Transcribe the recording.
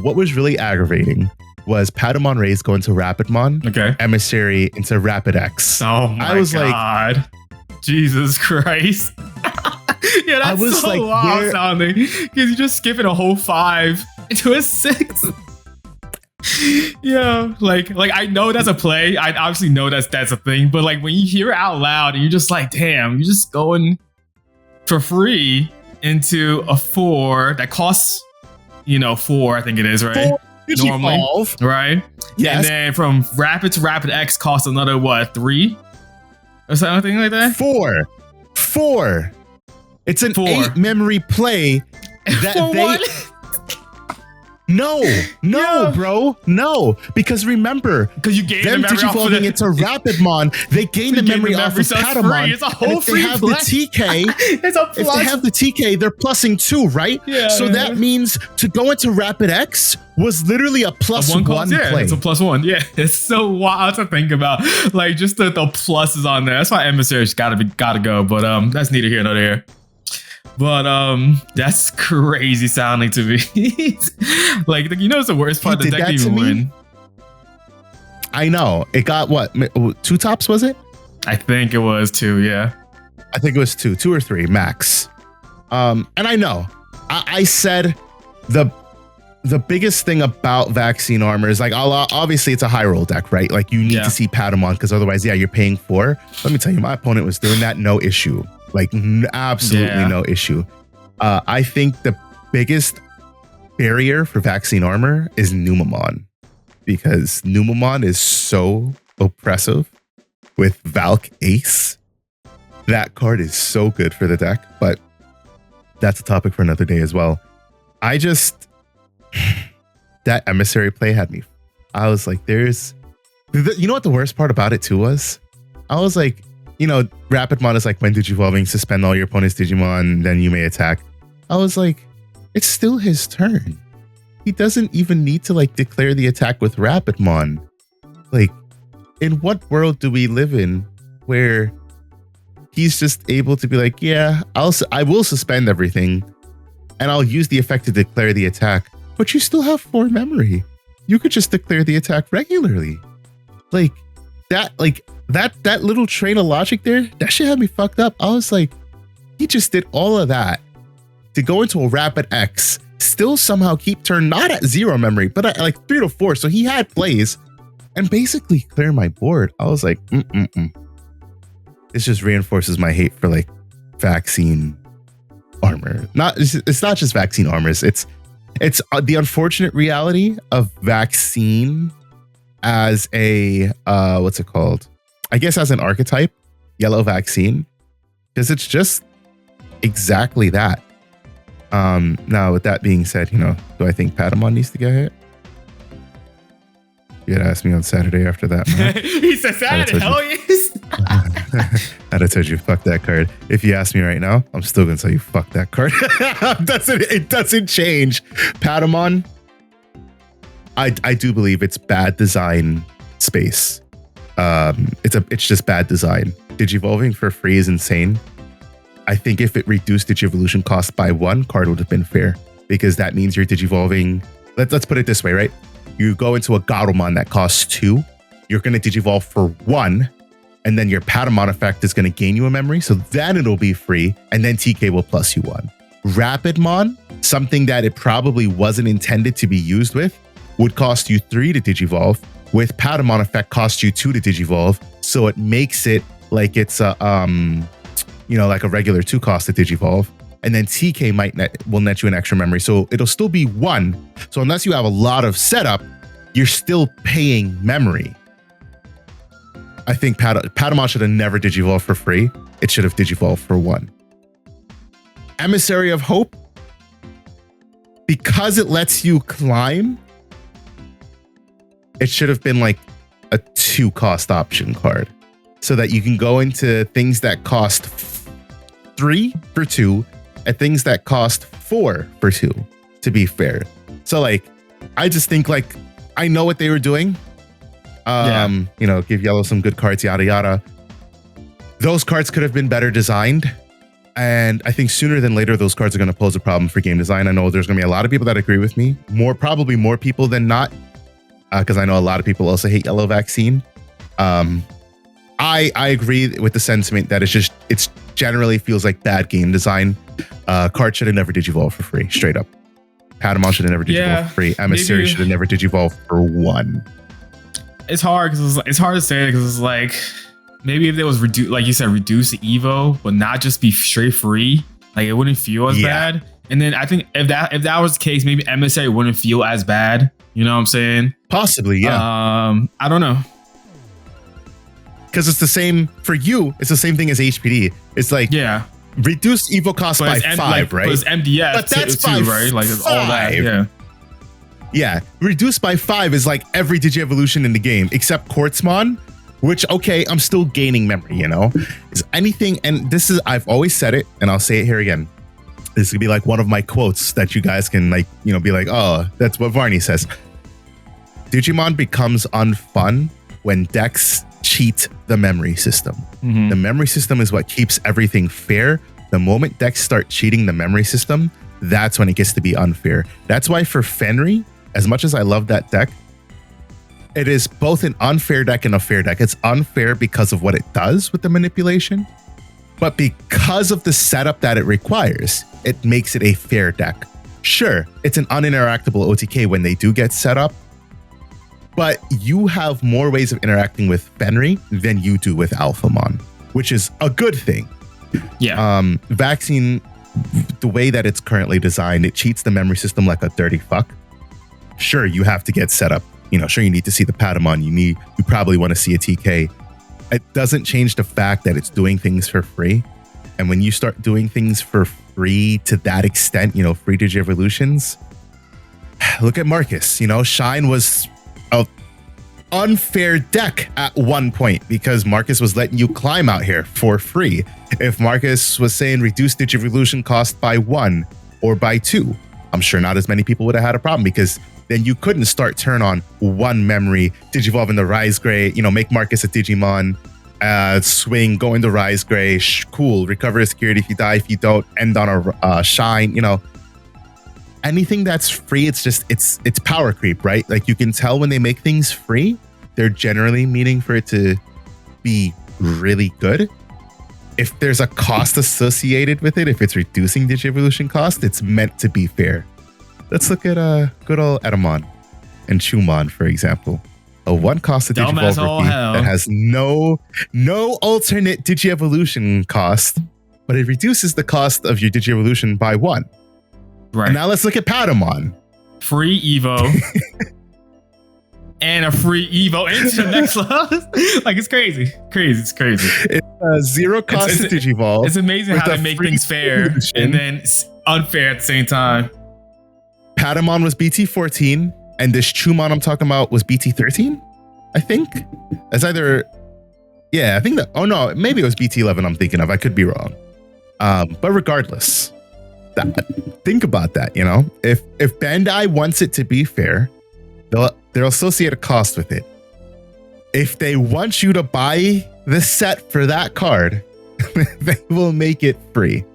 what was really aggravating was Patamon Rays go into Rapidmon, Okay. Emissary into Rapid X. Oh my I was God. Jesus Christ. Yeah, that's I was so like, wild where- sounding. Because you're just skipping a whole 5 into a 6. Yeah, like I know that's a play. I obviously know that's a thing, but like when you hear it out loud and you're just like, damn, you're just going for free into a 4 that costs, 4, I think it is, right? Normally, Digivolve. right? Yes. And then from Rapid to Rapid X costs another 3 or something like that. 4. It's an 4. 8 memory play that For they. what? No, Yeah. bro, no. Because remember, Because you gain the them memory off of digivolving the, into Rapidmon, they gain the You gain memory the off memory, of so it's Patamon. free. It's a whole And if they free have play. the TK, it's a if plus. they have the TK, they're plussing 2, right? Yeah, So yeah. that means to go into Rapid X was literally a plus one one cost, yeah, play. it's a +1. Yeah, it's so wild to think about. Like just the pluses on there. That's why emissaries gotta go. But that's neither here nor there. But that's crazy sounding to me. Like it's the worst part. He The did deck that didn't to even me? win. I know. It got what? 2 tops, was it? I think it was 2. Yeah. I think it was 2 or 3 max. And I know. I said the biggest thing about vaccine armor is like, obviously it's a high roll deck, right? Like you need to see Patamon because otherwise, you're paying 4. Let me tell you, my opponent was doing that, no issue. Like absolutely no issue. I think the biggest barrier for vaccine armor is Numamon, because Numamon is so oppressive with Valk Ace. That card is so good for the deck, but that's a topic for another day as well. That emissary play had me. I was like, you know what the worst part about it too was? I was like, Rapidmon is like, when Digivolving, suspend all your opponent's Digimon, then you may attack. I was like, it's still his turn. He doesn't even need to like declare the attack with Rapidmon. Like, in what world do we live in where he's just able to be like, yeah, I will suspend everything and I'll use the effect to declare the attack, but you still have 4 memory. You could just declare the attack regularly. That little train of logic there, that shit had me fucked up. I was like, he just did all of that to go into a Rapid X, still somehow keep turn not at 0 memory, but at like 3 to 4. So he had plays and basically clear my board. I was like, This just reinforces my hate for like vaccine armor. It's not just vaccine armors. It's the unfortunate reality of vaccine as a what's it called? I guess as an archetype, yellow vaccine, because it's just exactly that. Now with that being said, do I think Patamon needs to get hit? You had asked me on Saturday after that. He said Saturday. Hell yes. I'd have told you fuck that card. If you ask me right now, I'm still gonna tell you fuck that card. It doesn't change. Patamon, I do believe it's bad design space. It's just bad design. Digivolving for free is insane. I think if it reduced Digivolution cost by 1, card would have been fair, because that means you're Digivolving. Let's put it this way, right? You go into a Garomon that costs 2, you're going to Digivolve for 1, and then your Patamon effect is going to gain you a memory, so then it'll be free, and then TK will plus you 1. Rapidmon, something that it probably wasn't intended to be used with, would cost you 3 to Digivolve, with Patamon effect cost you 2 to Digivolve, so it makes it like it's a like a regular 2 cost to Digivolve. And then TK will net you an extra memory. So it'll still be 1. So unless you have a lot of setup, you're still paying memory. I think Patamon should have never Digivolved for free. It should have Digivolved for 1. Emissary of Hope, because it lets you climb, it should have been like a 2 cost option card, so that you can go into things that cost 3 for 2 and things that cost 4 for 2, to be fair. So like, I just think like, I know what they were doing. Give yellow some good cards, yada, yada. Those cards could have been better designed. And I think sooner than later, those cards are going to pose a problem for game design. I know there's going to be a lot of people that agree with me, probably more people than not, because I know a lot of people also hate yellow vaccine. I agree with the sentiment that it's generally feels like bad game design. Card should have never digivolved for free, straight up. Patamon should have never digivolved for free. Emissary should have never digivolved for 1. It's hard because it's hard to say because it's like maybe if there was like you said, reduce the Evo, but not just be straight free, like it wouldn't feel as bad. And then I think if that was the case, maybe Emissary wouldn't feel as bad. You know what I'm saying? Possibly, yeah. I don't know. Because it's the same for you. It's the same thing as HPD. It's like reduce Evo cost by 5, right? But it's MDF, but that's too, right? Like it's all that. Yeah. Reduced by 5 is like every Digi-Evolution in the game except Quartzmon, which I'm still gaining memory. You know, is anything, and this is I've always said it, and I'll say it here again. This could be like one of my quotes that you guys can be like, oh, that's what Varney says. Digimon becomes unfun when decks cheat the memory system. Mm-hmm. The memory system is what keeps everything fair. The moment decks start cheating the memory system, that's when it gets to be unfair. That's why for Fenry, as much as I love that deck, it is both an unfair deck and a fair deck. It's unfair because of what it does with the manipulation, but because of the setup that it requires, it makes it a fair deck. Sure, it's an uninteractable OTK when they do get set up, but you have more ways of interacting with Fenry than you do with Alphamon, which is a good thing. Yeah. Vaccine, the way that it's currently designed, it cheats the memory system like a dirty fuck. Sure, you have to get set up. Sure, you need to see the Patamon. You probably want to see a TK. It doesn't change the fact that it's doing things for free. And when you start doing things for free to that extent, free Digi-Evolutions, look at Marcus. Shine was an unfair deck at one point because Marcus was letting you climb out here for free. If Marcus was saying reduce Digi-Evolution cost by 1 or by 2, I'm sure not as many people would have had a problem because then you couldn't start turn on 1 memory, Digivolve in the Rise Gray, make Marcus a Digimon, swing, go into Rise Gray, cool, recover a security if you die, if you don't, end on a shine, anything that's free, it's power creep, right? Like you can tell when they make things free, they're generally meaning for it to be really good. If there's a cost associated with it, if it's reducing Digi-Evolution cost, it's meant to be fair. Let's look at good old Etamon and Chumon, for example. A 1 cost of Digivolve rookie that has no alternate Digi-Evolution cost, but it reduces the cost of your Digi-Evolution by 1. Right. And now let's look at Patamon. Free Evo. And a free Evo into the next level. Like it's crazy. It's crazy. It's 0 cost to Digivolve. It's amazing how they make things fair and then unfair at the same time. Patamon was BT14, and this Chumon I'm talking about was BT13, I think. It's either, I think that, oh no, maybe it was BT11 I'm thinking of. I could be wrong. But regardless, think about that, If Bandai wants it to be fair, they'll associate a cost with it. If they want you to buy the set for that card, they will make it free.